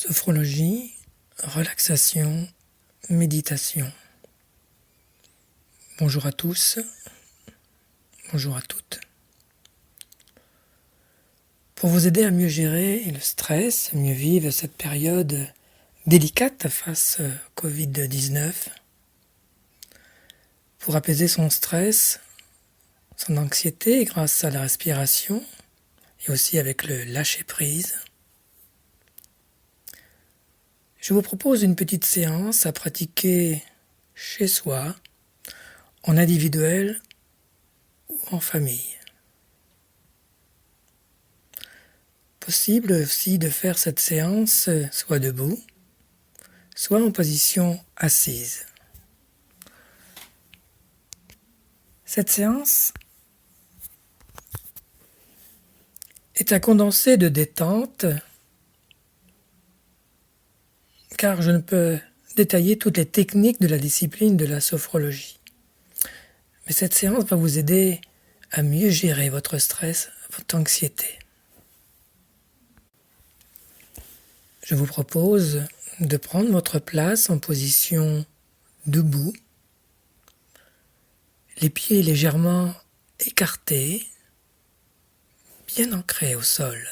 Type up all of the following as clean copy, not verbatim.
Sophrologie, relaxation, méditation. Bonjour à tous, bonjour à toutes. Pour vous aider à mieux gérer le stress, mieux vivre cette période délicate face au Covid-19, pour apaiser son stress, son anxiété grâce à la respiration et aussi avec le lâcher-prise, je vous propose une petite séance à pratiquer chez soi, en individuel ou en famille. Possible aussi de faire cette séance soit debout, soit en position assise. Cette séance est un condensé de détente, car je ne peux détailler toutes les techniques de la discipline de la sophrologie. Mais cette séance va vous aider à mieux gérer votre stress, votre anxiété. Je vous propose de prendre votre place en position debout, les pieds légèrement écartés, bien ancrés au sol.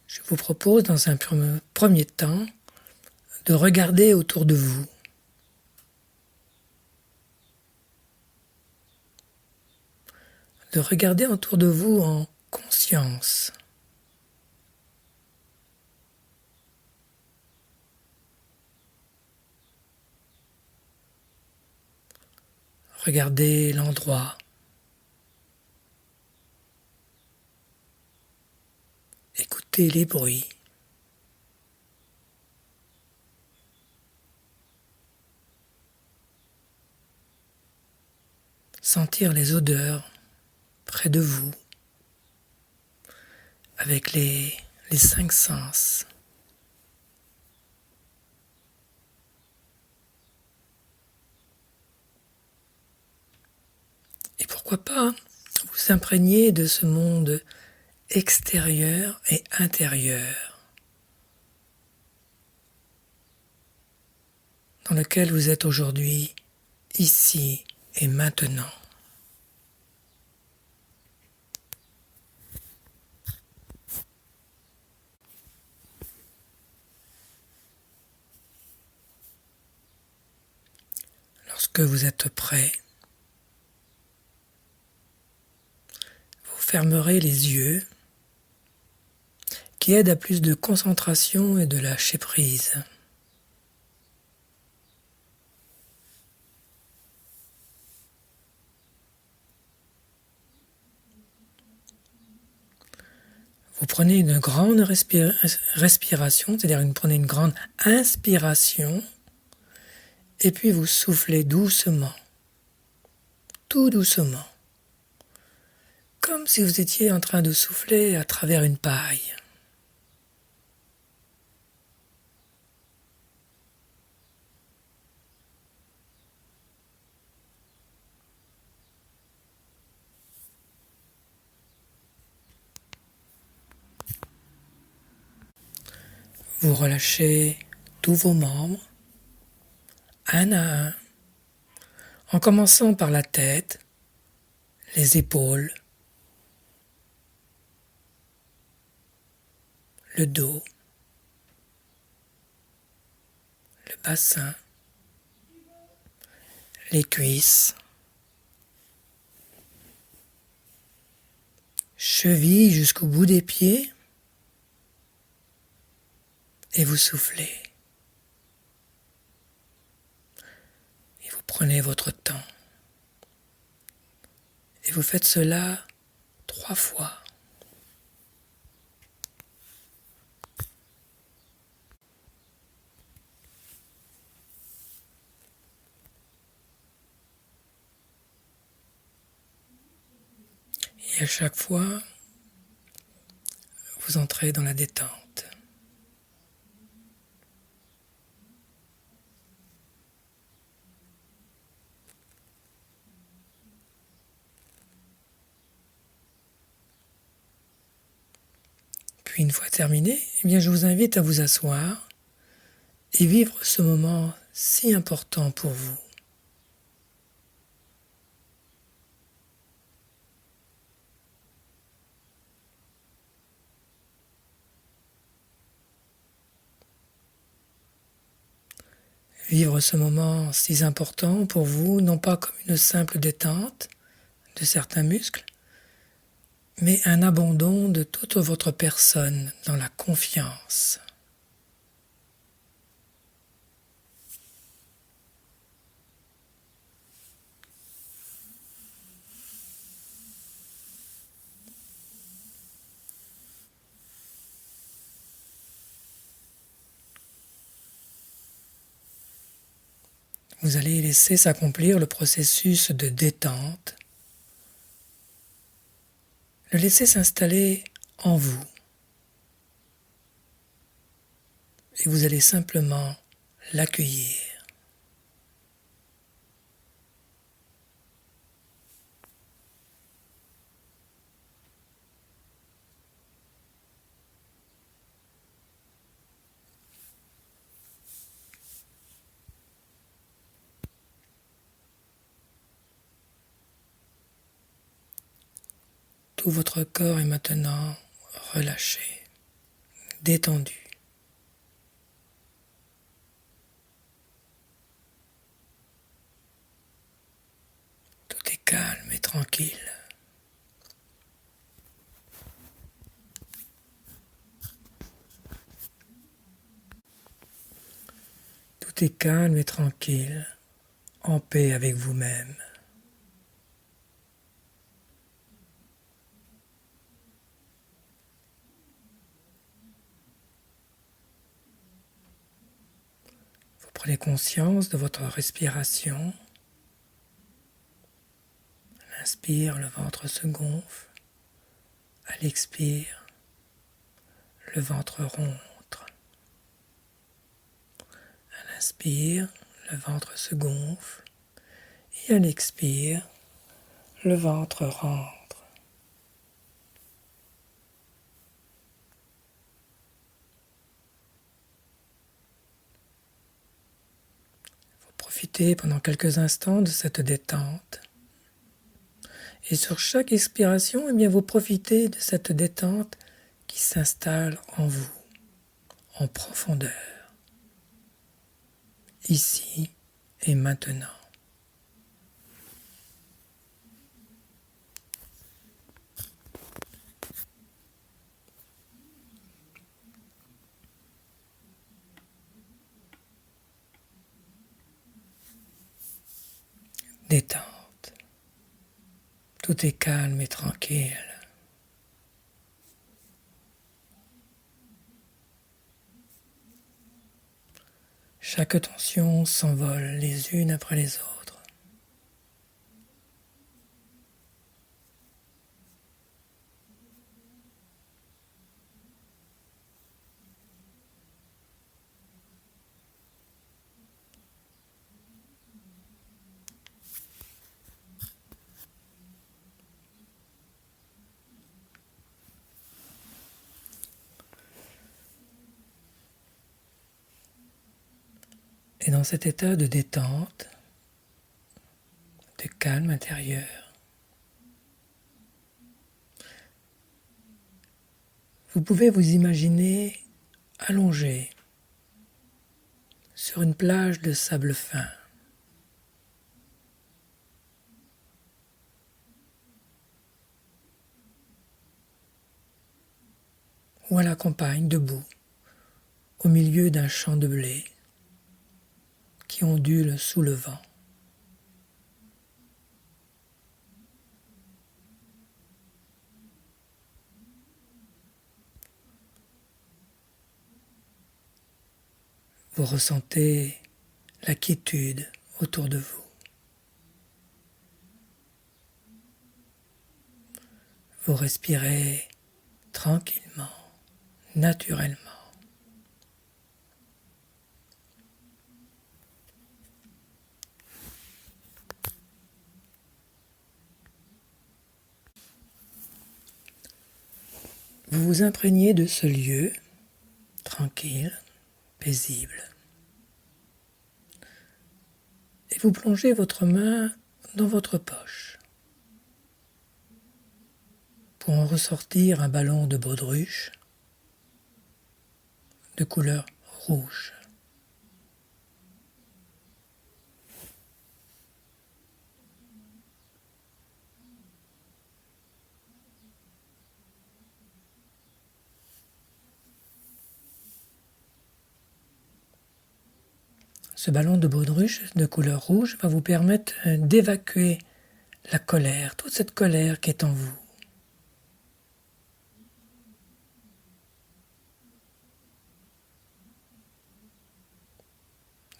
Je vous propose dans un premier temps de regarder autour de vous. De regarder autour de vous en conscience. Regardez l'endroit. Écoutez les bruits. Sentir les odeurs près de vous, avec les 5 sens. Et pourquoi pas vous imprégner de ce monde extérieur et intérieur dans lequel vous êtes aujourd'hui, ici et maintenant. Lorsque vous êtes prêt, vous fermerez les yeux, qui aident à plus de concentration et de lâcher prise. Vous prenez une grande respiration, c'est-à-dire vous prenez une grande inspiration, et puis vous soufflez doucement, tout doucement, comme si vous étiez en train de souffler à travers une paille. Vous relâchez tous vos membres, un à un, en commençant par la tête, les épaules, le dos, le bassin, les cuisses, chevilles jusqu'au bout des pieds, et vous soufflez. Et vous prenez votre temps. Et vous faites cela 3 fois. Et à chaque fois, vous entrez dans la détente. puis une fois terminé, eh bien je vous invite à vous asseoir et vivre ce moment si important pour vous. Vivre ce moment si important pour vous, non pas comme une simple détente de certains muscles, mais un abandon de toute votre personne dans la confiance. Vous allez laisser s'accomplir le processus de détente, le laisser s'installer en vous. Et vous allez simplement l'accueillir. Tout votre corps est maintenant relâché, détendu. Tout est calme et tranquille. Tout est calme et tranquille, en paix avec vous-même. Vous prenez conscience de votre respiration. À l'inspire, le ventre se gonfle. À l'expire, le ventre rentre. À l'inspire, le ventre se gonfle. Et à l'expire, le ventre rentre. Vous profitez pendant quelques instants de cette détente. Et sur chaque expiration, eh bien, vous profitez de cette détente qui s'installe en vous, en profondeur, ici et maintenant. Détente. Tout est calme et tranquille. Chaque tension s'envole les unes après les autres. Et dans cet état de détente, de calme intérieur, vous pouvez vous imaginer allongé sur une plage de sable fin. Ou à la campagne, debout, au milieu d'un champ de blé qui ondule sous le vent. Vous ressentez la quiétude autour de vous. Vous respirez tranquillement, naturellement. vous vous imprégnez de ce lieu, tranquille, paisible. Et vous plongez votre main dans votre poche pour en ressortir un ballon de baudruche de couleur rouge. Ce ballon de baudruche de couleur rouge va vous permettre d'évacuer la colère, toute cette colère qui est en vous.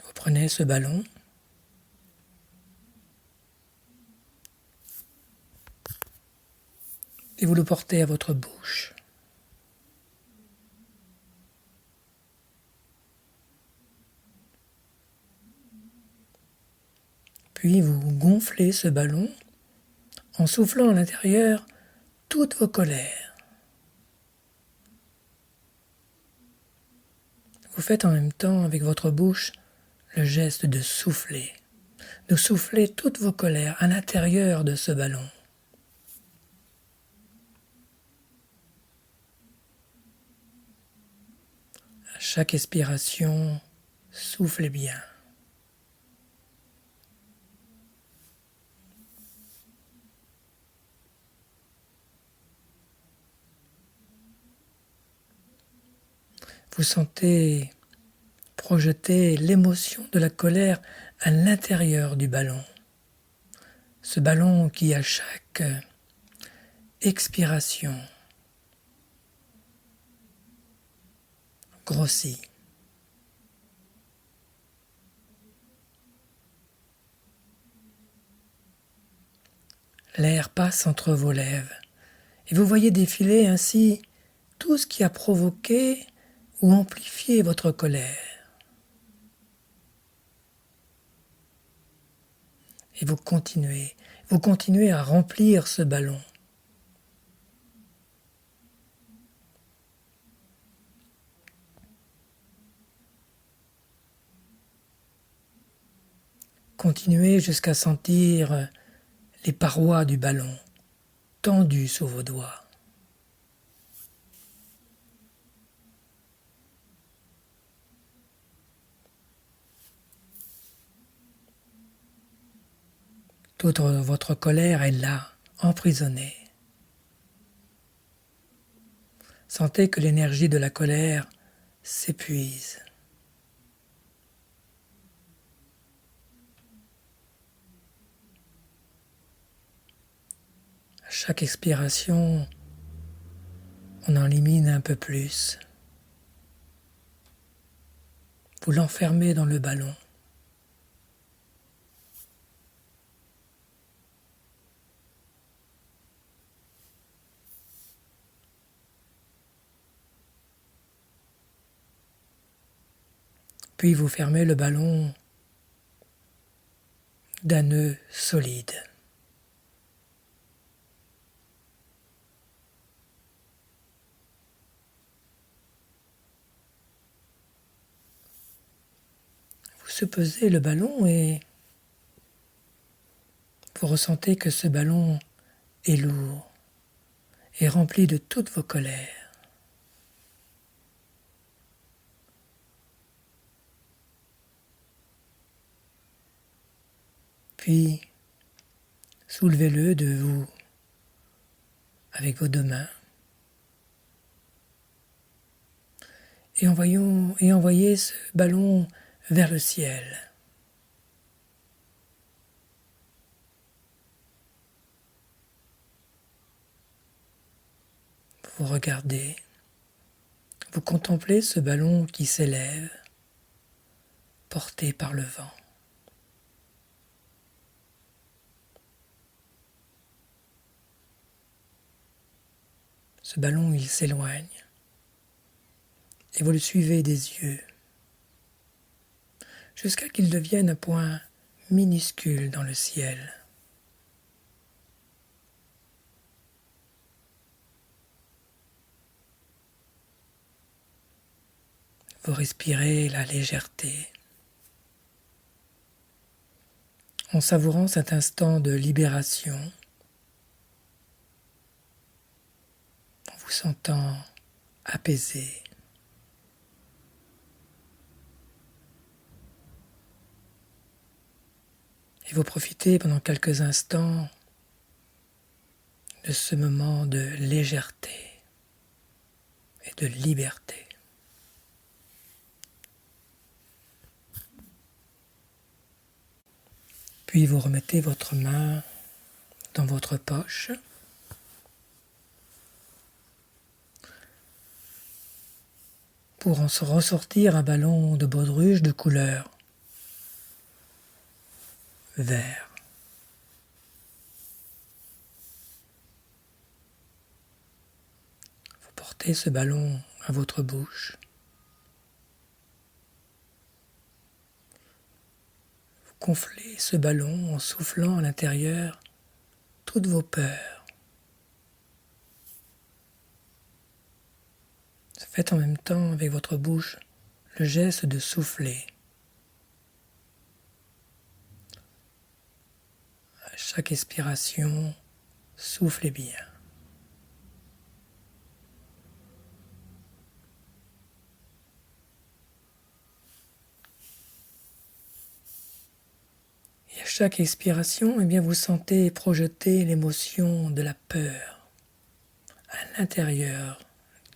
Vous prenez ce ballon et vous le portez à votre bouche. Puis vous gonflez ce ballon en soufflant à l'intérieur toutes vos colères. Vous faites en même temps avec votre bouche le geste de souffler toutes vos colères à l'intérieur de ce ballon. À chaque expiration, soufflez bien. Vous sentez projeter l'émotion de la colère à l'intérieur du ballon. Ce ballon qui, à chaque expiration, grossit. L'air passe entre vos lèvres et vous voyez défiler ainsi tout ce qui a provoqué ou amplifié votre colère. Et vous continuez à remplir ce ballon. Continuez jusqu'à sentir les parois du ballon tendues sous vos doigts. Toute votre colère est là, emprisonnée. Sentez que l'énergie de la colère s'épuise. À chaque expiration, on en élimine un peu plus. Vous l'enfermez dans le ballon. Puis vous fermez le ballon d'un nœud solide. Vous soupesez le ballon et vous ressentez que ce ballon est lourd et rempli de toutes vos colères. Puis, soulevez-le de vous avec vos deux mains et envoyez ce ballon vers le ciel. Vous regardez, vous contemplez ce ballon qui s'élève, porté par le vent. Ce ballon, il s'éloigne et vous le suivez des yeux jusqu'à qu'il devienne un point minuscule dans le ciel. Vous respirez la légèreté. En savourant cet instant de libération, en vous sentant apaisé. Et vous profitez pendant quelques instants de ce moment de légèreté et de liberté. Puis vous remettez votre main dans votre poche. Pour en ressortir un ballon de baudruche de couleur vert. Vous portez ce ballon à votre bouche. Vous gonflez ce ballon en soufflant à l'intérieur toutes vos peurs. Faites en même temps avec votre bouche le geste de souffler. À chaque expiration, soufflez bien. Et à chaque expiration, vous sentez projeter l'émotion de la peur à l'intérieur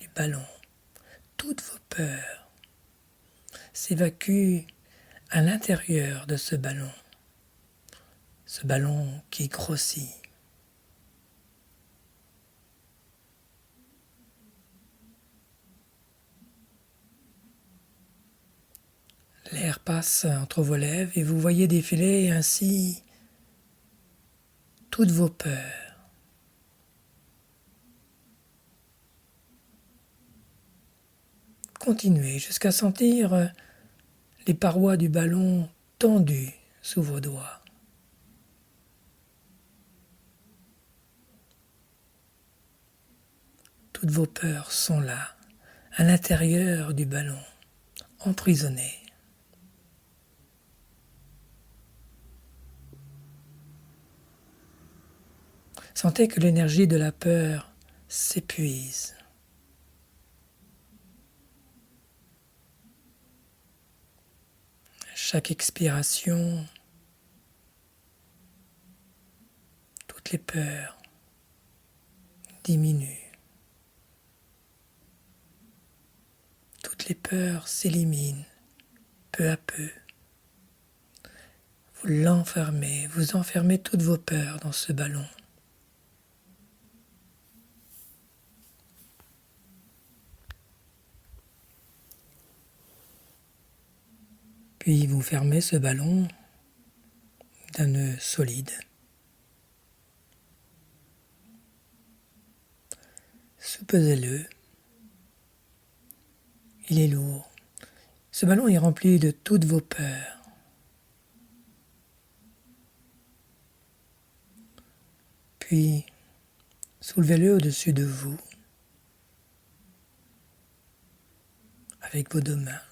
du ballon. Toutes vos peurs s'évacuent à l'intérieur de ce ballon qui grossit. L'air passe entre vos lèvres et vous voyez défiler ainsi toutes vos peurs. Continuez jusqu'à sentir les parois du ballon tendues sous vos doigts. Toutes vos peurs sont là, à l'intérieur du ballon, emprisonnées. Sentez que l'énergie de la peur s'épuise. Chaque expiration, toutes les peurs diminuent. Toutes les peurs s'éliminent peu à peu. Vous enfermez toutes vos peurs dans ce ballon. Puis vous fermez ce ballon d'un nœud solide. Soupesez-le. Il est lourd. Ce ballon est rempli de toutes vos peurs. Puis soulevez-le au-dessus de vous avec vos deux mains.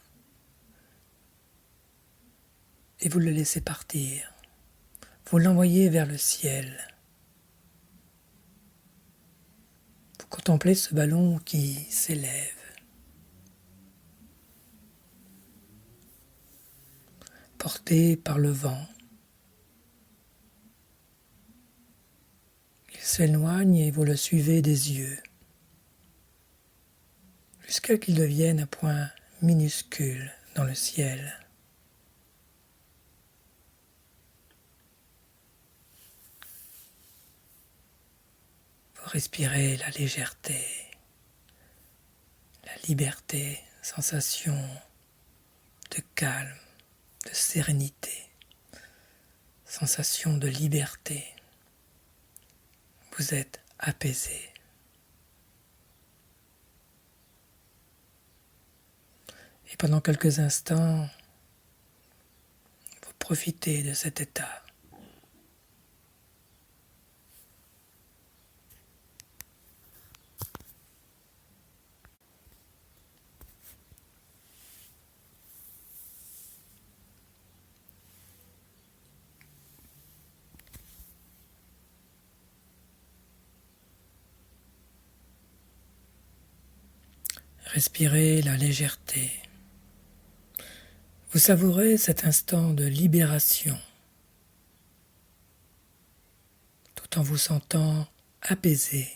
Et vous le laissez partir. Vous l'envoyez vers le ciel. Vous contemplez ce ballon qui s'élève. Porté par le vent. Il s'éloigne et vous le suivez des yeux. Jusqu'à qu'il devienne un point minuscule dans le ciel. Vous respirez la légèreté, la liberté, sensation de calme, de sérénité, sensation de liberté. Vous êtes apaisé. Et pendant quelques instants, vous profitez de cet état. Respirez la légèreté. Vous savourez cet instant de libération, tout en vous sentant apaisé.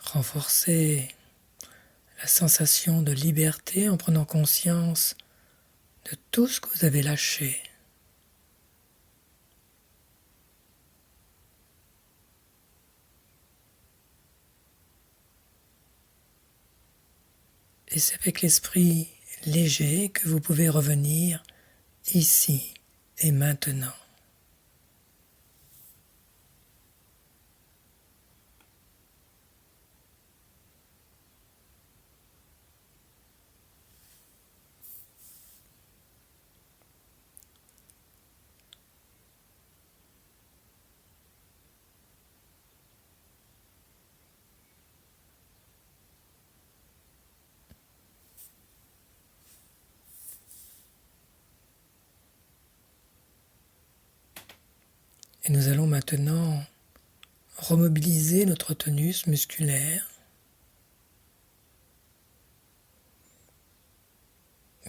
Renforcez la sensation de liberté en prenant conscience de tout ce que vous avez lâché. Et c'est avec l'esprit léger que vous pouvez revenir ici et maintenant. Et nous allons maintenant remobiliser notre tonus musculaire.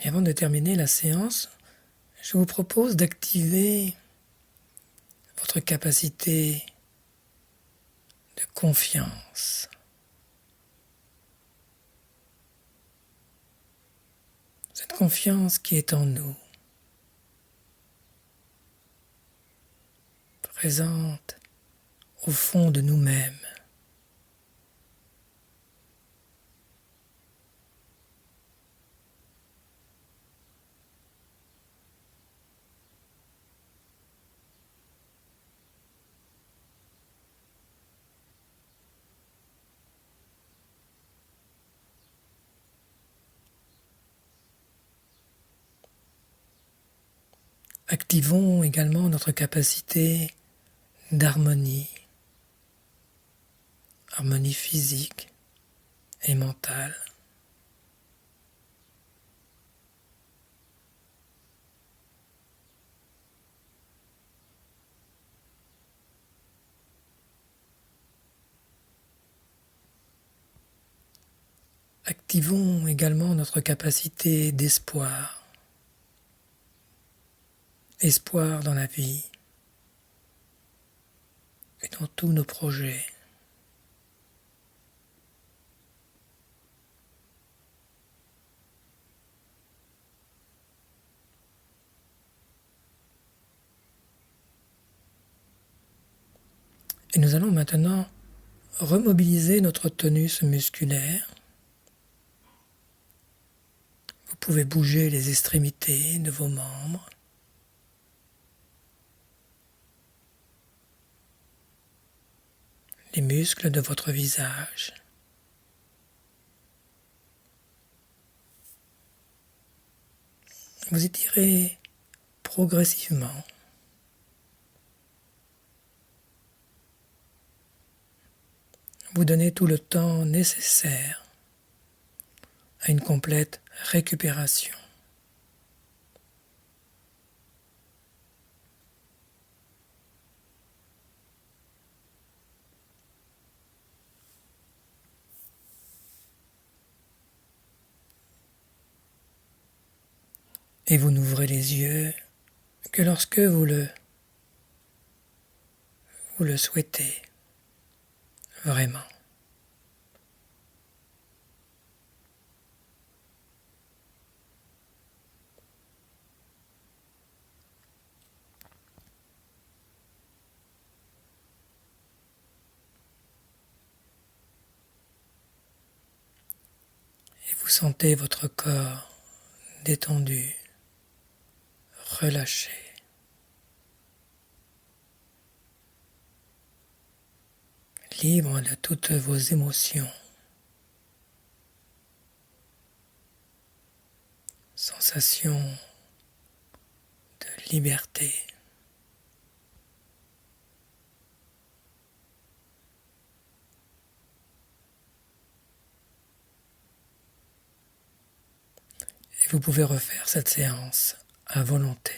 Et avant de terminer la séance, je vous propose d'activer votre capacité de confiance. Cette confiance qui est en nous, présente au fond de nous-mêmes. Activons également notre capacité d'harmonie, harmonie physique et mentale. Activons également notre capacité d'espoir, espoir dans la vie et dans tous nos projets. Et nous allons maintenant remobiliser notre tonus musculaire. Vous pouvez bouger les extrémités de vos membres. Les muscles de votre visage. Vous étirez progressivement. Vous donnez tout le temps nécessaire à une complète récupération. Et vous n'ouvrez les yeux que lorsque vous le souhaitez, vraiment. Et vous sentez votre corps détendu, relâché. Libre de toutes vos émotions. Sensation de liberté. Et vous pouvez refaire cette séance à volonté.